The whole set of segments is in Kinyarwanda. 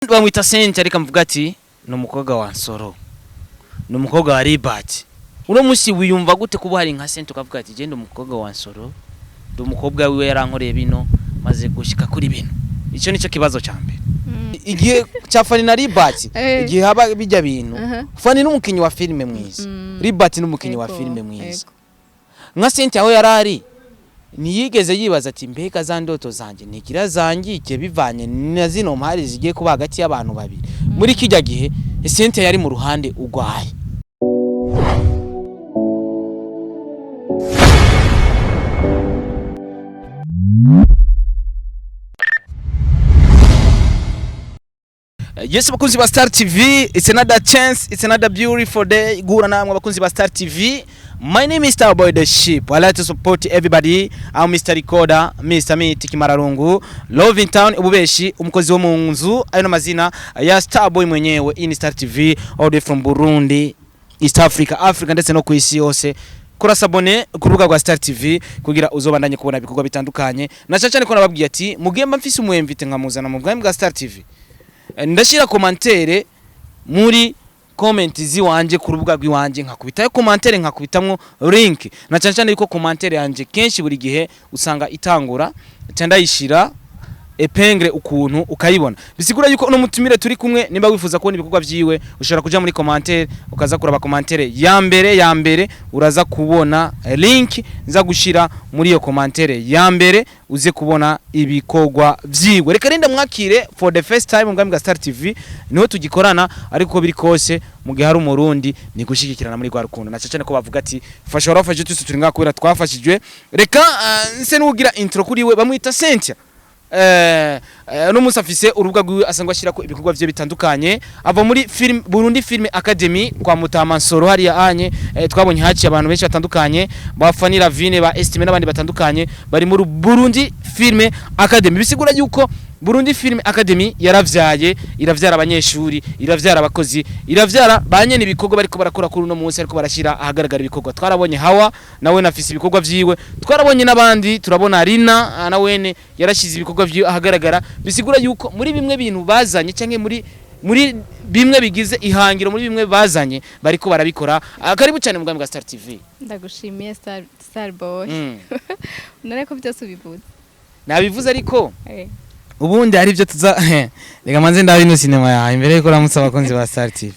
Bamwita Sente ariko mvuga ati no Umukobwa wa NSORO no Umukobwa wa LIBERT. Umusi wiyumva gute kuba hari nka Sente ukavuga ati je ndo Umukobwa wa NSORO ndo Umukobwa wiwe yarankoreye bino maze gushika kuri bino. Ico nico kibazo cyambe. Igihe cha FANNY na LIBERT igihe haba bijya bintu. FANNY n'umukinyi wa filme mwiza. LIBERT n'umukinyi wa filme mwiza. Nka Sente aho yarari niyigeze yibaza ati mbega za ndoto zanje ntigira zangike bivanye na zino mpari zigiye kuba hagati y'abantu babiri. Muri kijya gihe Sente yari mu ruhande ugwaye. Yes, bakunzi ba Star TV, it's another chance, it's another beautiful day. Gura namwe bakunzi ba Star TV. My name is Starboy the Sheep. I like to support everybody. I'm Mr. Recorder, Mr. Miti Kimararungu, Love in Town, Ububeshi, umukozi wo mu nzu. Ayo mazina ya Starboy mwenyewe in Star TV, all the from Burundi, East Africa, Africa ndetse no ku isi yose. Kora sabone ku rubuga rwa Star TV kugira uzobandanye kubona ibikorwa bitandukanye. Na cyane ko nababwiye ati mugemba mfise umwemvite nkamuzana mu bwami bwa Star TV. Ndashira commentaire muri comment ziwanje ku rubuga rw'iwanje nkakubitayo commentaire nkakubitamwo link na cyane yuko commentaire yanje kenshi buri gihe usanga itangura cyanda yishira epengre ukuntu ukayibona bisigura yuko no mutumire turi kumwe nimba wifuza kubona ibikorwa byiwe ushobora kuja muri commentaire ukaza kuraba commentaire ya mbere uraza kubona link nza gushira muri iyo commentaire ya mbere uze kubona ibikorwa byiwe. Reka renda mwakire for the first time mbwa Star TV niho tugikorana ariko biri kose mu gihe hari umurundi ni gushigikirana muri gwa rukundo na cyane ko bavuga ati fasha warafashe turi nga kubera twafashijwe. Reka nse nugira intro kuri we bamwita Sente. No musafise urubuga rwiwe asangwa ashira ko ibikorwa bye bitandukanye ava muri film Burundi Film Academy kwa Mutama NSORO hari anye twabonye haci abantu benshi batandukanye ba FANNY Ravine ba Estime n'abandi batandukanye bari muri Burundi Film Academy. Bisigura yuko Burundi Film Academy iravyara abanyeshuri, iravyara abakozi, iravyara banye n'ibikorwa bariko barakora kuri no munsi ariko barashira ahagaragara ibikorwa. Twarabonye Hawa nawe nafise ibikorwa byiwe, twarabonye nabandi turabona Rina nawene yarashize ibikorwa byiwe ahagaragara. Bisigura yuko muri bimwe bintu bazanye canke muri bimwe bigize ihangiro muri bimwe bazanye bariko barabikora. Karibu cyane mu bwa Star TV. Ndagushimiye Starboy. Nareko byose ubivuze. Nabivuze ariko ubundi ari byo tuza reka manze ndabi no cinema ya imbere yuko ramutsa abakunzi ba Star TV.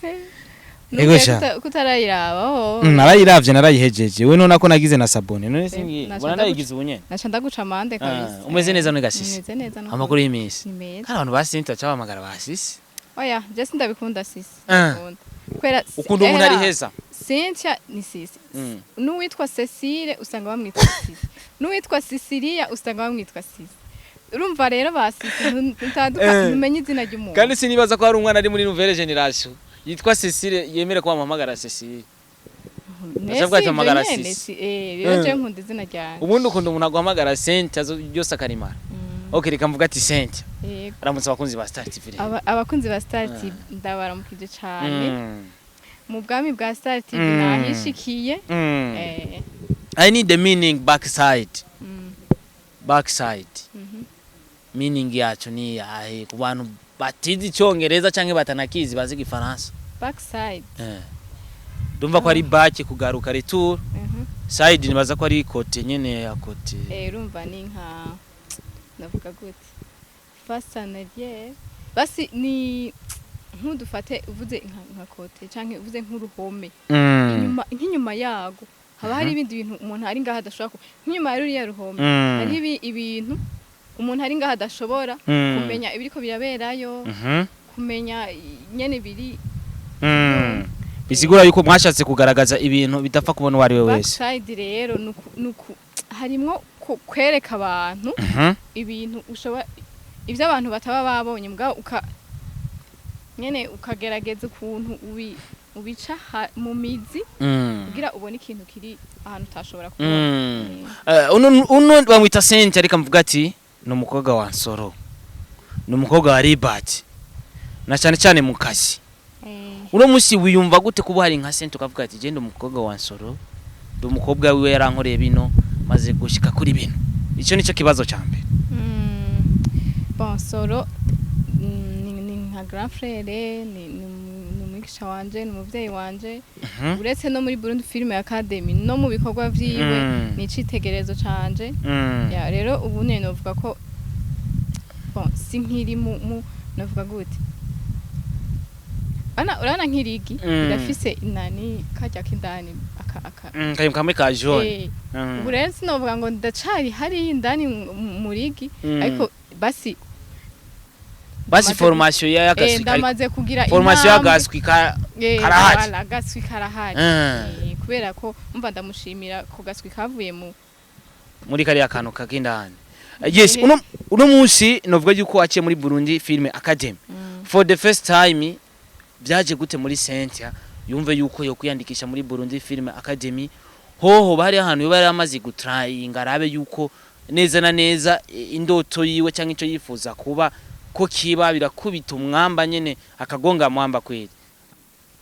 Ego sha kutarayiraba narayiravye narayihejeje we nona ko nagize na sabone none singi bona ndayigize ubunye naca ndaguca amande kabisa. Umeze neza none gasisi umeze neza no amakuru y'imisi kandi abantu basinta cyabamagara basisi oya je sindabikunda sisi kwera ukunda umuntu ari heza Cynthia ni sisi n'uwitwa Cecile usanga bamwitwa sisi n'uwitwa Cecilia usanga bamwitwa sisi. Urumva rero basisi ntanduka numenye izina ry'umuntu kandi sinibaza ko hari umwana ari muri nouvelle generation yitwa Cecile yemere ko bamamagara Cecile Nasabwa tamagara sisi rero je nkunda izina ryanje ubundi ukunda umuntu aguhamagara Sente byose akarimara. Okay reka mvuga ati Sente aramutse abakunzi ba Star TV abakunzi ba Star TV ndabaramukije cyane mu bwami bwa Star TV nahishikiye I need the meaning backside meaning yacu ni yahe ku bantu batizi Cyongereza canke batanakizi bazi Gifaransa. Backside ndumva ko ari back kugaruka retour side nibaza ko ari kote nyene ya kote urumva ni nka navuga gute façade basi ni nk'udufate uvuze nka kote canke uvuze nk'uruhome inyuma yago haba hari ibindi bintu umuntu ari ngaha adashobora nk'inyuma yari ya ruhome hari ibintu umuntu ari ngaha adashobora kumenya ibiriko biraberayo kumenya nyene biri bisigura yuko mwashatse kugaragaza ibintu bidapfa kubona wari we wese. Backside rero nuko harimo kwereka abantu ibintu ushobora ivyo abantu bataba babonye mbwa nyene ukagerageza ukuntu ubica mu mizi kugira ubone ikintu kiri ahantu utashobora kubona. Uno bamwita Sente ariko mvuga ati no Umukobwa wa NSORO no Umukobwa wa LIBERT na cyane mu kazi. Umusi wiyumva gute kuba hari nka Sente ukavuga ati je ndo Umukobwa wa NSORO ndo Umukobwa wiwe yarankoreye bino maze gushika kuri bino. Ico nico kibazo cyambe. Bon NSORO nka grand frère ni umwigisha wanje ni umuvyeyi wanje uretse no muri Burundi Film Academy no mu bikorwa vyiwe ni citegerezo canje ya rero ubu ne novuga ko bon sinkiri mu novuga gute urana nkirigi irafise inani kajya kindani kayim kamwe ka jaune ubu rero sinovuga ngo ndacari hari indani murigi ariko basi formation ya gaswi ndamaze kugira formation ya gaswi karahari gaswi karahari kubera ko umva ndamushimira ko gaswi kavuye muri kari akantu kakindani yes uno munsi novuga yuko aciye muri Burundi Film Academy for the first time byaje gute muri Cynthia yumve yuko yo kuyandikisha muri Burundi Film Academy hoho bari ahantu bari amaze gutrying arabe yuko neza na neza indoto yiwe cyangwa ico yifuza kuba ko kiba birakubita umwamba nyene akagonga mwamba kweli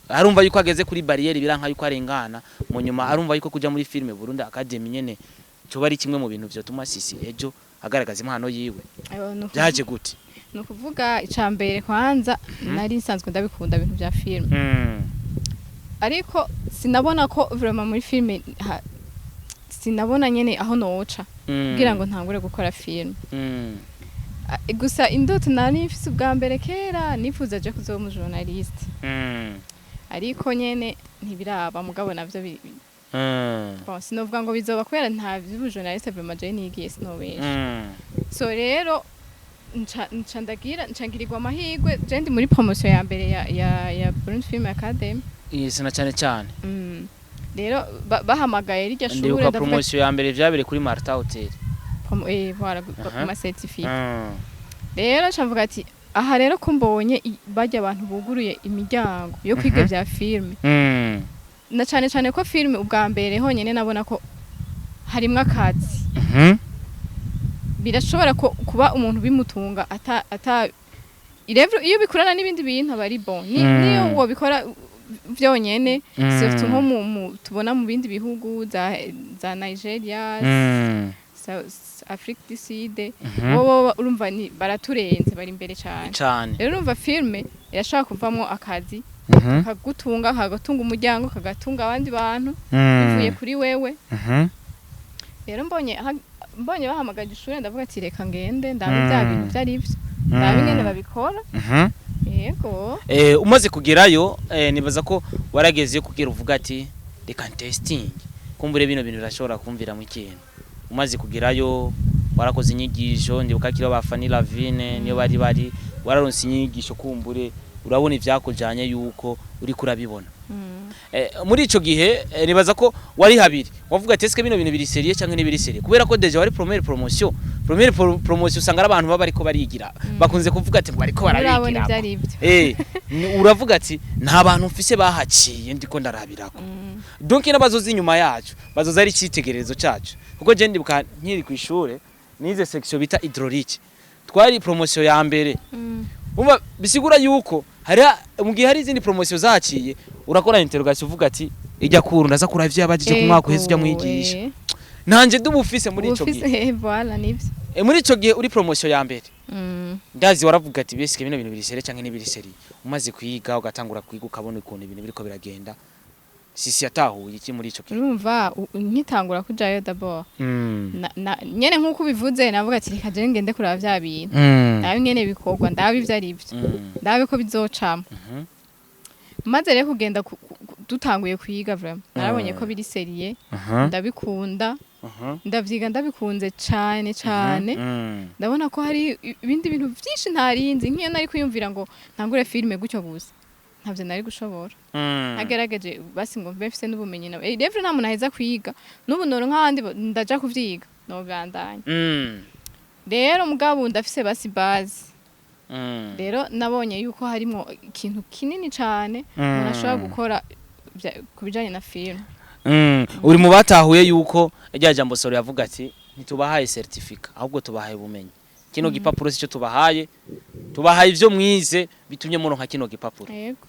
arumva yuko ageze kuri barriere biranka yuko arengana mu nyuma arumva yuko kuja muri Film Burundi Academy nyene cyo bari kimwe mu bintu byo tuma sisi ejo agaragaza impano yiwe byaje gute no kuvuga icambere kwanza nari nsanzwe ndabikunda ibintu bya film ariko sinabona ko vraiment muri film sinabona nyene aho noca kugira ngo ntangure gukora film gusa indoto nari mfise ubwa mbere kera nifuza je kuzoba mu journalist ariko nyene ntibiraba mugabo navyo bon sinovuga ngo bizoba kubera nta bibu journalist vraiment je nigiye sinobesha so rero ncangirirwa amahirwe je ndi muri promotion ya mbere ya Burundi Film Academy isina cyane rero bahamagaye rijya shure ndavuga promotion ya mbere vyabere kuri Marta Hotel voilà ma certificate rero ncavuga ati aha rero ko mbonye bajya abantu buguruye imiryango yo kwiga bya film na cyane ko film ubwa mbere honyene nabona ko harimwe akazi birashobora kuba umuntu bimutunga ata iyo bikorana n'ibindi bintu abari bon niyo wo bikora vyonyene surtout nko tubona mu bindi bihugu za Nigeria Afrique du Sud bo urumva ni baraturenze bari imbere cyane rero urumva filme irashaka kuvamo akazi kagutunga kagatunga umuryango kagatunga abandi bantu bivuye kuri wewe rero mbonye bahamagaje ishure ndavuga ati reka ngende ndabe bya bintu byari byo ndabe ngene babikora yego umaze kugerayo nibaza ko warageze kugira uvuga ati reka testing kumbure bino bintu birashobora kumvira mu kintu umaze kugerayo warakoze inyigisho ndibuka kiro ba FANNY Lavine niyo bari wararonse inyigisho kumbure urabona ivyakujanye yuko uri kurabibona muri ico gihe nibaza ko wari habiri wavuga ati eske bino bintu biri serie cyangwa ni biri serie kubera ko deja wari première promotion usanga abantu baba bariko barigira bakunze kuvuga ati ngo bariko barabigira uravuga ati nta bantu mfise bahaciye ndiko ndarabirako donc n'abazozi inyuma yacu bazoza ari citegererezo cacu kuko je ndibuka nkiri ku ishure nize section bita hydraulique twari promotion ya mbere umva bisigura yuko hari mu gihe hari izindi promotion zaciye urakora interrogation uvuga ati ijya kuru ndaza kuravya abajije ku mwaka uheze ujya mwigisha nanje ndubufise muri ico gihe voilà nivyo muri ico gihe uri promotion ya mbere ndazi waravuga ati bese bino bintu biri serie canke n'ibiri serie umaze kwiga ugatangura kwiga ukabona ukuntu ibintu biriko biragenda sisi yatahuye iki muri ico gihe urumva nkitangura kujayo d'abord nyene nkuko bivuze navuga ati reka je ngende kuraba vya bintu nabi nyene bikorwa ndabi ivyo ari byo ndabi ko bizocamo maze rero kugenda dutanguye kwiga vraiment narabonye ko biri serie ndabikunda ndavyiga ndabikunze cyane ndabona ko hari ibindi bintu byinshi ntarinzi nkiyo nari kwiyumvira ngo ntangure filme gutyo gusa ntavyo nari gushobora nagerageje basi ngo mbe mfise n'ubumenyi nawe rero nta muntu aheza kwiga n'ubu noro nk'abandi ndaja kuvyiga no bandanya rero mugabo ndafise basi base rero nabonye yuko harimo ikintu kinini cyane umuntu ashobora gukora kubijanye na film uri mu batahuye yuko rya jambo soro yavuga ati ntitubahaye certificate ahubwo tubahaye ubumenyi kino gipapuro cyo tubahaye ivyo mwize bitumye muronka kino gipapuro yego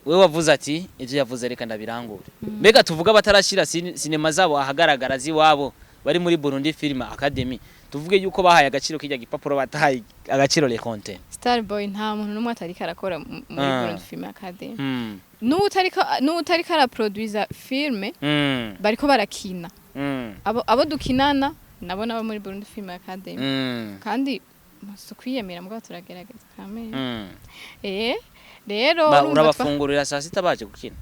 wewe wavuze ati ivyo yavuze reka ndabirangure mbega tuvuga batarashira sinema zabo ahagaragara ziwabo bari muri Burundi Film Academy tuvuge yuko bahaye agaciro kijya gipapuro batahaye agaciro le content Starboy nta muntu numwe atari karakora muri Burundi Film Academy n'utari kara producer filme bariko barakina abo dukinana nabo nabo muri Burundi Film Academy kandi kwiyemera mugabo turagerageza kamere rero urabafungurira saa sita baje gukina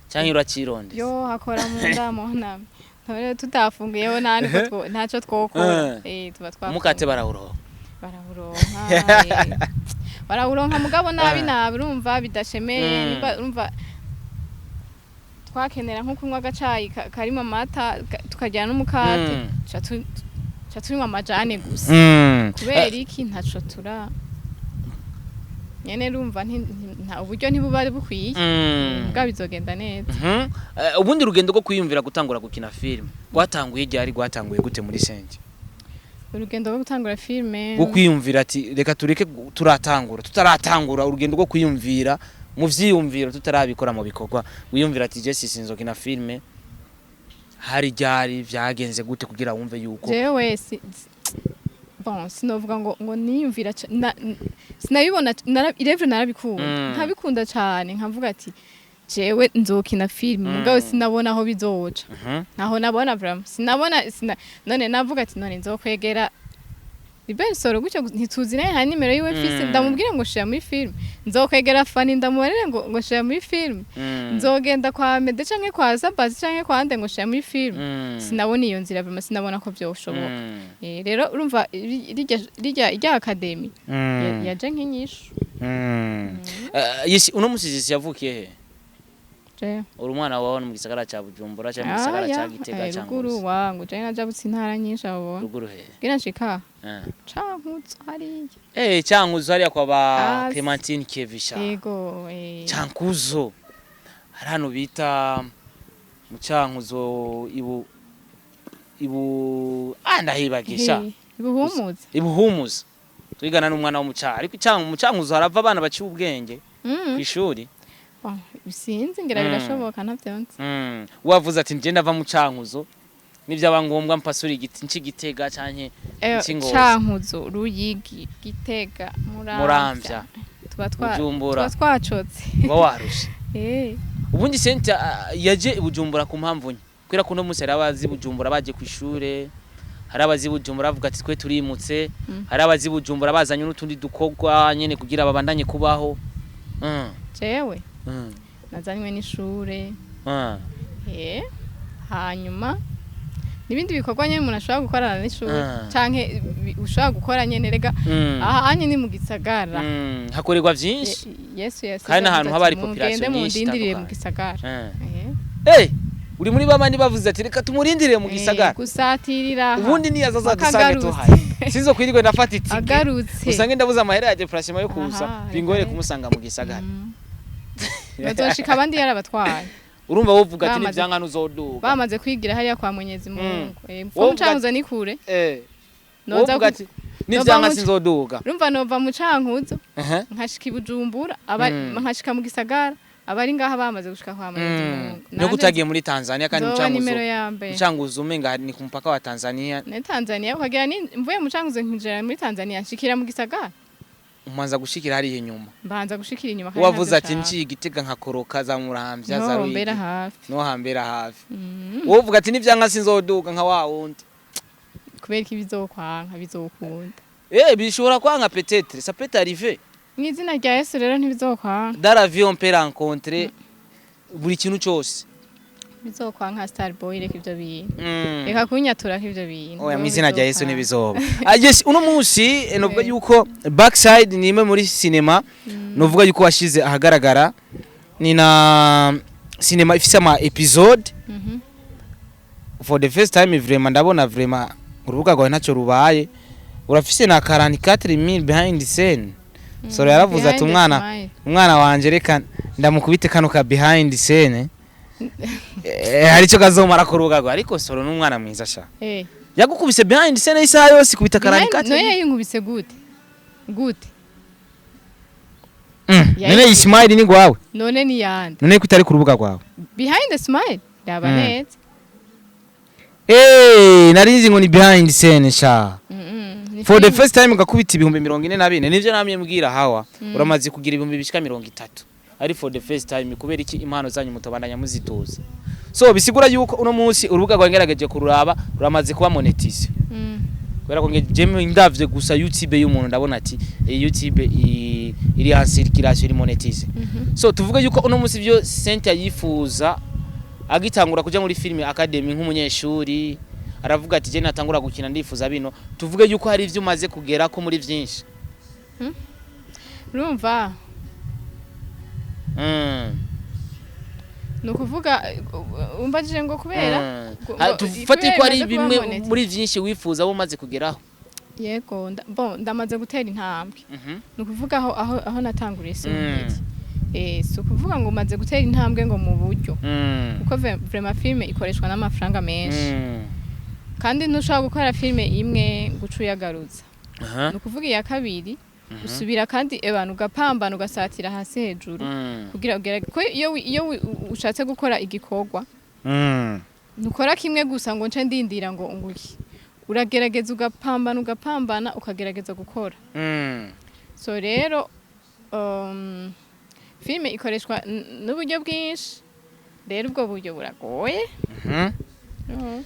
cyangwa uracironde yo hakora mu ndamo na rero tutafunguyeho ntacyo twokora tuba twakora mukate barawuronka mugabo nabi urumva bidashemeye urumva twakenera nko kunywa agacayi karimo amata tukajyana n'umukate tunywa amajane gusa kubera iki ntaco tura nyene rumva nta uburyo ntibuba bukwiye mbwa bizogenda neza ubundi rugendo rwo kwiyumvira gutangura gukina film rwatanguye ryari rwatanguye gute muri Senge urugendo rwo gutangura filme rwo kwiyumvira ati reka tureke tutaratangura urugendo rwo kwiyumvira mu vyiyumviro tutarabikora mu bikorwa wiyumvira ati je sinzokina filme hari ryari vyagenze gute kugira wumve yuko Jewe sinovuga ngo niyumvira sinabibona irevre narabikunda nkabikunda cyane nkavuga ati jewe nzokina film mugabo sinabona aho bizoca naho nabona vraiment sinabona none navuga ati none nzokwegera NSORO gutyo ntituzi naye hari nimero yiwe fise ndamubwire ngo share muri film nzokwegera FANNY ndamubarire ngo share muri film nzogenda kwa Mede canke kwa Zabazi canke kwa Hanze ngo share muri film sinabona iyo nzira vraiment sinabona ko byoshoboka rero urumva rijya academy yaje nk'inyishu yesi uno musizisi yavukiye he uri umwana wawe mu gisagara cya Bujumbura cyangwa mu gisagara cya Gitega cyangwa ruguru wangu je najabutse intara nyinshi abo ruguru he gira nshika Cankuzo hariya Cankuzo hariya kwa ba Clementine Kevisha yego Cankuzo hari hano bita mu Cankuzo ibu ndahibagisha ibuhumuza twigana n'umwana wo mu Cankuzo ariko mu Cankuzo harava abana baciye ubwenge kwishuri sinzi ngira birashoboka ntavyonse wavuze ati nje ndava mu Cankuzo nivyaba ngombwa mpasura igiti Gitega canke Cingozi Cankuzo Ruyigi Gitega Muramvya tuba twacotse ngo warushe ubundi sente yaje Bujumbura ku mpamvu nye kwira kuno munsi hari abazi Bujumbura baje kwishure hari abazi Bujumbura bavuga ati twe turimutse hari abazi Bujumbura bazanye n'utundi dukogwa nyene kugira babandanye kubaho jewe nazanywe n'ishure hanyuma nibindi bikorwa nyene umuntu ashobora gukorana n'ishure canke ushobora gukora nyene rega aha anye ni mu gisagara hakorerwa vyinshi yes kandi ahantu haba ari population nyinshi ndindiriye mu gisagara uri muri bamani bavuze ati reka tumurindire mu gisagara gusatirira ubundi ni yazaza dusange tuhaye sinzo kwirirwe nafata itike agarutse usange ndabuza amahera ya déplacement yo kuza bingore kumusanga mu gisagara bazoshika abandi yarabatwaye urumva wovuga ati nivyankana uzoduga bamaze kwigira hariya kwa Mwenyezi Mungu mfu Cankuzo ni kure wovuga ati nivyankana sinzoduga urumva nova mu Cankuzo nkashika Bujumbura nkashika mu gisagara abari ngaha bamaze gushika kwa Mwenyezi Mungu no kutagiye muri Tanzania kandi mu Cankuzo umenga ni ku mpaka wa Tanzania ne Tanzania ukagira ni mvuye mu Cankuzo nkinjira muri Tanzania nshikira mu gisagara umanza gushikira hari inyuma mbanza gushikira inyuma kandi wavuze ati nci Gitega nkakoroka za Muramvya za Ruyigi no hambera hafi wovuga ati nivyanka sinzoduga nka wa wundi kubera iki bizokwanka bizokunda bishobora kwanka peut-être ça peut arriver mwizina rya Yesu rero ntibizokwanka dans la vie on peut rencontrer buri kintu cyose bizokwanka Starboy reka ivyo bintu reka kunyatura k'ivyo bintu oya mwizina rya Yesu ntibizoba yes uno munsi novuga yuko backside ni imwe muri cinema novuga yuko washize ahagaragara ni na cinema ifise ama episode for the first time vraiment ndabona vraiment urubuga rwawe ntacyo rubaye urafise na 44000 behind the scene so yaravuze ati umwana wanje reka ndamukubite kano ka behind the scene hari cyo kazomara ku rubuga rwawe ariko soro n'umwana mwiza sha yagukubise behind the scene isaha yose kubita 44000 no yayinkubise gute none Ismail ni gwawe none ni yandi none kutari ku rubuga rwawe behind the smile yaba neza narizi ngo ni behind the scene sha for the first time ngakubita ibihumbi 44 nivyo namye mbwira hawa uramaze kugira ibihumbi bishika 30 ari for the first time kubera iki impano zanyu mutobandanya muzituza so bisigura yuko uno munsi urubuga rwangerageje kururaba ruramaze kuba monetize kubera ko ngeje ndavye gusa YouTube y'umuntu ndabona ati YouTube iri en circulation iri monetize so tuvuga yuko uno munsi byo Center yifuza agitangura kuja muri film academy nk'umunyeshuri aravuga ati je natangura gukina ndifuza bino tuvuge yuko hari ivyo umaze kugera ko muri vyinshi urumva nukuvuga umbajije ngo kubera tufati ko ari bimwe muri vyinshi wifuza abo umaze kugeraho yego ndamaze gutera intambwe nukuvuga aho natanguriye sinzi so kuvuga ngo umaze gutera intambwe ngo mu buryo kuko vraiment filme ikoreshwa n'amafaranga menshi kandi ntushobora gukora filme imwe gucuyagaruza nukuvuga iya kabiri usubira kandi abantu ugapambana ugasatira hasi hejuru kugira ko iyo ushatse gukora igikorwa nukora kimwe gusa ngo nce ndindira ngo nguki uragerageza ugapambana ukagerageza gukora so rero filme ikoreshwa n'uburyo bwinshi rero ubwo buryo buragoye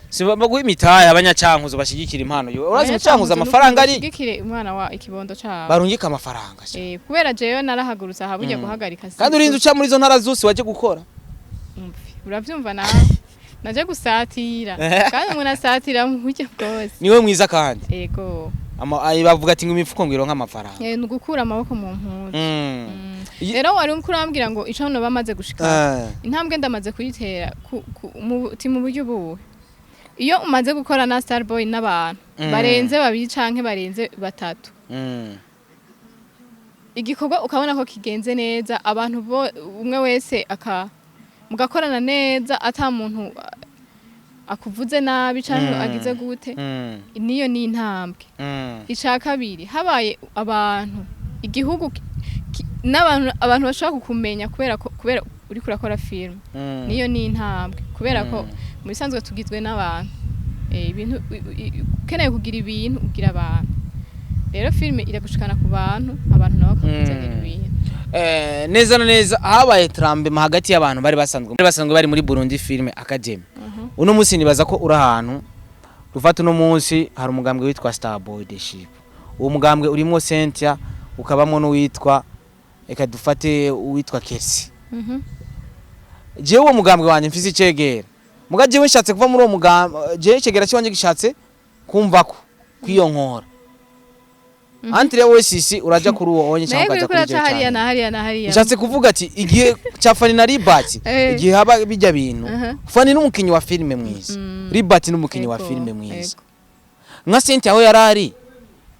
siba baguha imitaya abanyacankuzo bashigikira impano yo urazi gucankuza amafaranga ari shigikire umwana wa ikibondo cyawe barungika amafaranga kubera jewe narahagurutsa habujya guhagarika kandi urinze uca muri zo ntara zose waje gukora uravyumva naje gusatira kandi umuntu asatira mu buryo bwose niwe mwiza kandi yego bavuga ati ngo imifuko ngiro nk'amafaranga ni ugukura amaboko mu mpuzu rero wari kurambwira ngo ico no bamaze gushika intambwe ndamaze kuyitera mu buryo buwe iyo umaze gukora na Starboy n'abantu barenze babiri canke barenze batatu igikorwa ukabona ko kigenze neza abantu umwe wese mugakorana neza ata muntu akuvuze nabi canke agize gute niyo ni intambwe ica kabiri habaye abantu igihugu abantu bashaka kukumenya kubera uri kurakora film niyo ni intambwe kubera ko muri sanzwe tugizwe n'abantu ibintu keneye kugira ibintu ugira abantu rero film iragushikana ku bantu nabo bakuzanira ibintu neza na neza habaye trambe hagati y'abantu bari basanzwe bari muri Burundi Film Academy uno munsi nibaza ko uri ahantu rufata uno munsi hari umugambwe witwa Starboy the Ship uwo mugambwe urimo Cynthia ukabamo n'uwitwa eka dufate uwitwa Kersi jewe uwo mugambwe wanje mfise icegera muga jewe nshatse kuva muri uwo mugambwe jewe icegera cyanje gishatse kumva ko kwiyo nkora Antire wesisi uraja kuri uwo onye cyangwa ukaja kuri jewe hariya nshatse kuvuga ati igihe cya FANNY na LIBERT igihe haba bijya bintu FANNY n'umukinyi wa filme mwiza LIBERT n'umukinyi wa filme mwiza nka Cynthia aho yarari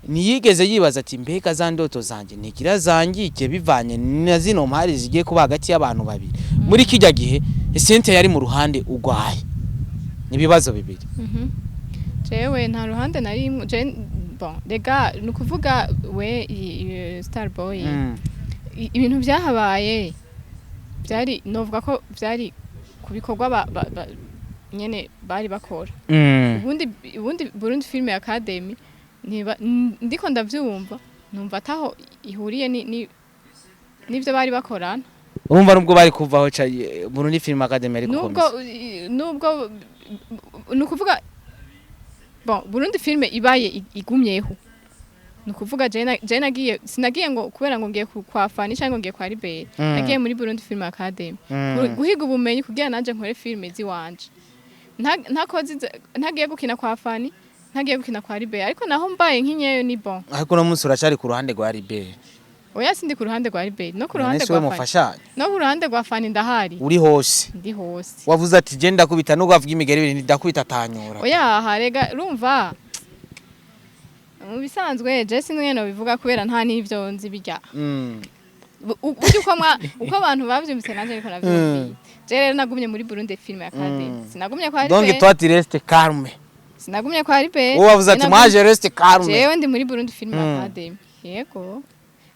niyigeze yibaza ati mbega za ndoto zanje ntikira zangike bivanye na zino mpari zigiye kuba hagati y'abantu babiri muri kijya gihe Cynthia yari mu ruhande ugwaye nibibazo bibiri jewe nta ruhande nari rega nukuvuga we Starboy ibintu byahabaye byari novuga ko byari kubikorwa nyene bari bakora ubundi Burundi Film Academy ndiko ndavyumva numva ataho ihuriye nivyo bari bakorana urumva nubwo bari kuvaho Burundi Film Academy ari gukomeza nubwo nukuvuga Burundi Film ibaye igumyeho nukuvuga je nagiye sinagiye ngo kubera ngo ngiye kwa FANNY cyangwa ngiye kwa LIBERT nagiye muri Burundi Film Academy guhiga ubumenyi kugira nanje nkore filme ziwanje ntagiye gukina kwa FANNY ntagiye gukina kwa LIBERT ariko naho mbaye nk'inyeyo ni bon ariko no munsi uracari ku ruhande rwa LIBERT oya sindi ku ruhande rwa LIBERT no ku ruhande rwa FANNY no ku ruhande rwa FANNY ndahari uri hose ndi hose wavuze ati je ndakubita no gwavuga imigeri ibintu ndakubita tanyura oya harega urumva mu bisanzwe je sinwene bivuga kubera nta nivyo nzi bijya uko abantu bavyumvise nanje ariko navyumviye je rero nagumye muri Burundi Film Academy sinagumye kwa LIBERT donc toi tu restes calme sinagumye kwa LIBERT wavuze ati moi je reste calme jewe ndi muri Burundi Film Academy yego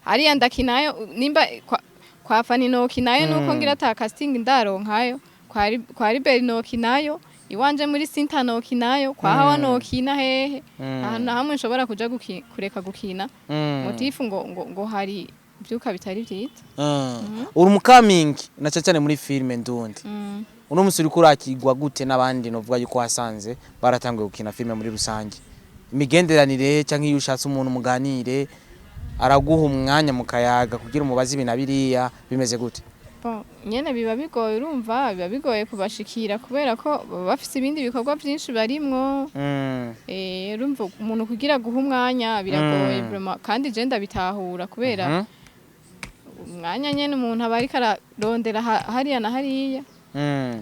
hariya ndakinayo nimba kwa FANNY no kinayo nuko ngira ta casting ndaronkayo kwa LIBERT no kinayo iwanje muri Sinta nokinayo kwa hawa nokina hehe ahantu hamwe nshobora kuja kureka gukina motifu ngo hari byuka bitari byita uri umukamingi na cyane muri filme ndundi uno musuri kurakigwa gute nabandi novuga yuko hasanze baratanguye gukina filme muri rusange imigenderanire cyangwa iyo ushatse umuntu muganire araguha umwanya mukayaga kugira umubazi binabiriya bimeze gute nyene biba bigoye urumva biba bigoye kubashikira kubera ko bafite ibindi bikorwa byinshi barimwo urumva umuntu kugira guha umwanya biragoye vraiment kandi je ndabitahura kubera umwanya nyene umuntu aba ariko ararondera hariya na hariya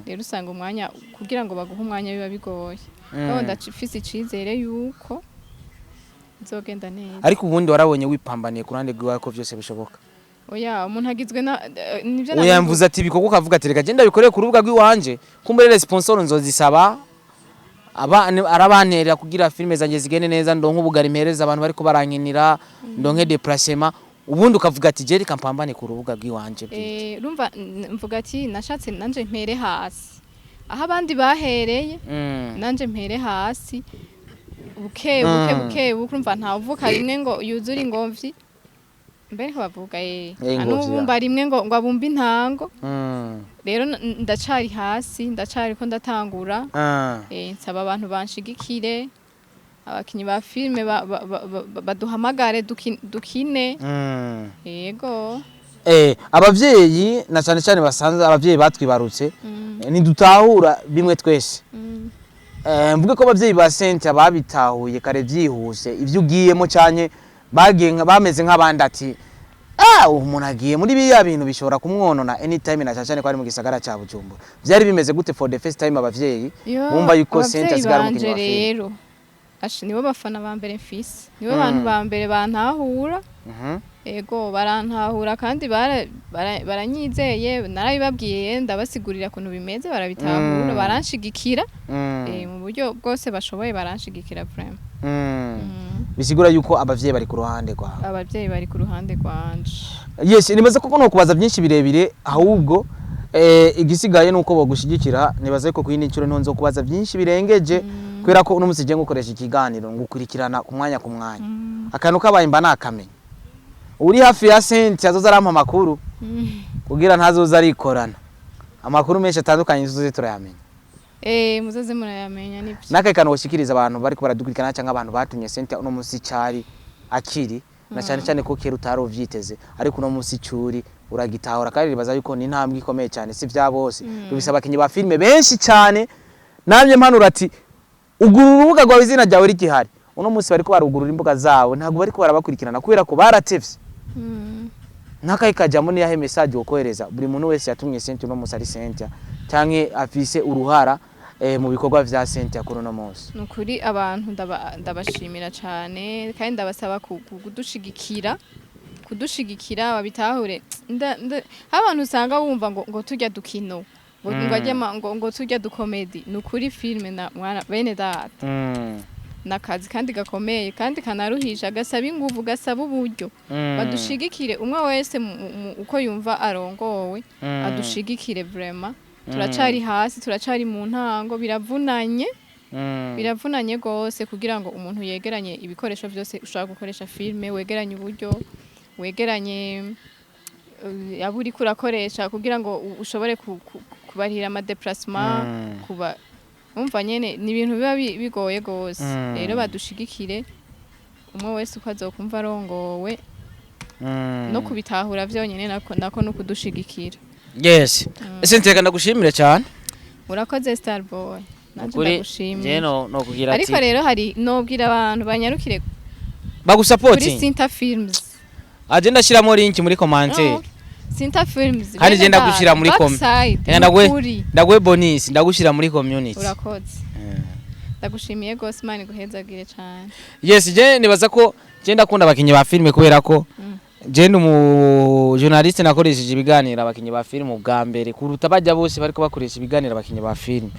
rero usanga umwanya kugira ngo baguhe umwanya biba bigoye kandi ndafise icizere yuko nzogenda neza ariko ubundi warabonye wipambaniye ku ruhande rwawe ko byose bishoboka oya umuntu agizwe na nivyo oya mvuze ati bikoko kavuga ati reka genda bikoreye ku rubuga rw'iwanje kumbe sponsor nzozisaba arabanterera kugira filme zanje zigene neza ndonke ubugari mpereza abantu bariko barankinira ndonke déplacement ubundi ukavuga ati je reka mpambane ku rubuga rw'iwanje urumva mvuga ati nashatse nanje mpere hasi aho abandi bahereye nanje mpere hasi buke urumva nta uvuka rimwe ngo yuzure ingomvyi mbere bavuga anubumba rimwe ngo abumba intango rero ndacari hasi ndacari ko ndatangura nsaba abantu banshigikire abakinyi ba filme baduhamagare dukine yego abavyeyi na cyane basanze abavyeyi batwibarutse nidutahura bimwe twese mvuge ko abavyeyi ba Cynthia babitahuye kare byihuse ivyo ugiyemo cyane bagenga bameze nk'abandi ati umuntu agiye muri biya bintu bishobora kumwonona anytime na cyane ko ari mu gisagara cya Bujumbura byari bimeze gute for the first time abavyeyi bumva yuko Cynthia zigara mu kinwa rero nibo bafana ba mbere mfise nibo bantu ba mbere bantahura ego barantahura kandi baranyizeye narabibabwiye ndabasigurira kuntu bimeze barabitahura baranshigikira mu buryo bwose bashoboye baranshigikira vraiment bisigura yuko abavyeyi bari ku ruhande rwawe abavyeyi bari ku ruhande rwanje yes nibaza koko no kubaza byinshi birebire ahubwo igisigaye nuko bogushigikira nibaza ko kuyindi ncuro ntonzo kubaza byinshi birengeje kwera ko unumusije ngukoresha ikiganiro ngukurikirana ku mwanya akantu kabaye mba nakamenya uri hafi ya Cynthia azoza arampa amakuru kugira ntazoza arikorana amakuru menshi atandukanye tuzoze turayamenya muzoze murayamenya nibyo nakaye kantu woshikiriza abantu bari ko baradukurikirana cyangwa abantu batumye Cynthia uno musi cyari akiri na cyane ko kera utarovyiteze ariko uno musi cyuri uragitahura kandi ribaza yuko ni ntambwe ikomeye cyane si vya bose rubisaba abakinyi ba filme benshi cyane namye mpanura ati uguru urubuga rwawe izina ryawe rikihari uno musi bari ko barugurura imbuga zawe ntago bari ko barabakurikirana kubera ko baratevye nakaye kajamo ni yahe message wokohereza buri muntu wese yatumye Cynthia uno musi ari Cynthia canke afise uruhara mu bikorwa vya Cynthia kuri no munsi nukuri abantu ndabashimira cyane kandi ndabasaba kudushigikira babitahure abantu usanga bumva ngo tujya dukino ngo tujya dukomedi nukuri filme na mwana bene data nakazi kandi gakomeye kandi kanaruhisha gasaba inguvu gasaba uburyo badushigikire umwe wese uko yumva arongowe adushigikire vraiment turacari hasi turacari mu ntango biravunanye gose kugira ngo umuntu yegeranye ibikoresho byose ushaka gukoresha filme wegeranye uburyo wegeranye aburi kurakoresha kugira ngo ushobore kubarira ama déplacement kuba umva nyene ni ibintu biba bigoye gose rero badushigikire umwe wese uko azokumva arongowe no kubitahura vyonyene nako no kudushigikira yes Cynthia ndagushimire cyane urakoze Starboy nanje ndagushimire no kugira ati ariko rero hari nobwira abantu banyarukire bagusupporting kuri Cynthia Films agenda shiramo link muri commentaire Cynthia Films kandi je ndagushira muri ndagwe bonus ndagushira muri community urakoze ndagushimiye gose mani guhezagire cyane yes je nibaza ko je ndakunda abakinyi ba filme kubera ko je mu journaliste nakoresheje ibiganiro abakinyi ba filme bwa mbere kuruta bajya bose bariko bakoresha ibiganiro abakinyi ba filme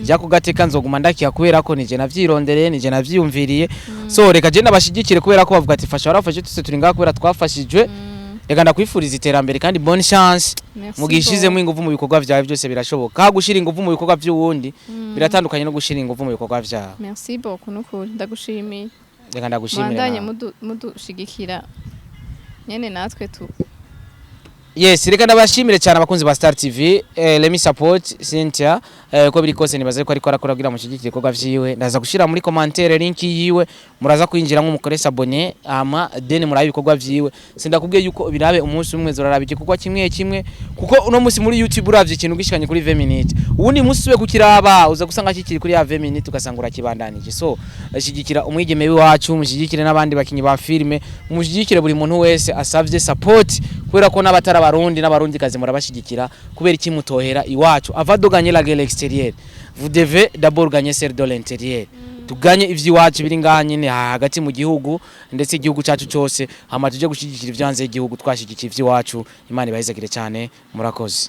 jako gateka nzoguma ndakiya kubera ko nije navyirondereye nije navyiyumviriye so reka je ndabashigikire kubera ko bavuga ati fasha warafashe tuse turi ngaho kubera twafashijwe reka ndakwifuriza iterambere kandi bonne chance mugishizemo ingufu mu bikorwa vyawe byose birashoboka gushira ingufu mu bikorwa by'uwundi biratandukanye no gushira ingufu mu bikorwa vyawe. Merci beaucoup nukuri ndagushimiye. Reka ndagushimira bandanye mudushigikira nyene natwe tu. Yes, reka ndabashimire cyane abakunzi ba Star TV. Let me support Cynthia ko biri kose nibaze ko ariko arakora kugira mushigikire ibikorwa vyiwe. Ndaza gushira muri commentaire link yiwe muraza kwinjira nko mukoresa abone ama then murabe ibikorwa vyiwe. Sindakubwiye yuko birabe umunsi umwe zorarabe igikorwa kimwe kuko uno munsi muri YouTube uravye ikintu gishikanye kuri 20 minutes. Ubundi munsi sube kukiraba uza gusanga kikiri kuri ya 20 minutes ugasanga urakibandanije. So ashigikira umwigeme wacu mushigikire n'abandi bakinyi ba filme mushigikire buri muntu wese asavye support kubera ko n'abatara n'abarundi kazi murabashigikira kubera iki mutohera iwacu avant de gagner la guerre extérieure vous devez d'abord gagner celle de l'intérieur. Tuganye ivyiwacu biri nganye hagati mu gihugu ndetse igihugu cyacu cyose hama tuje gushigikira ivyanze igihugu twashigikira ivyiwacu. Imana ibahezagire cyane murakoze.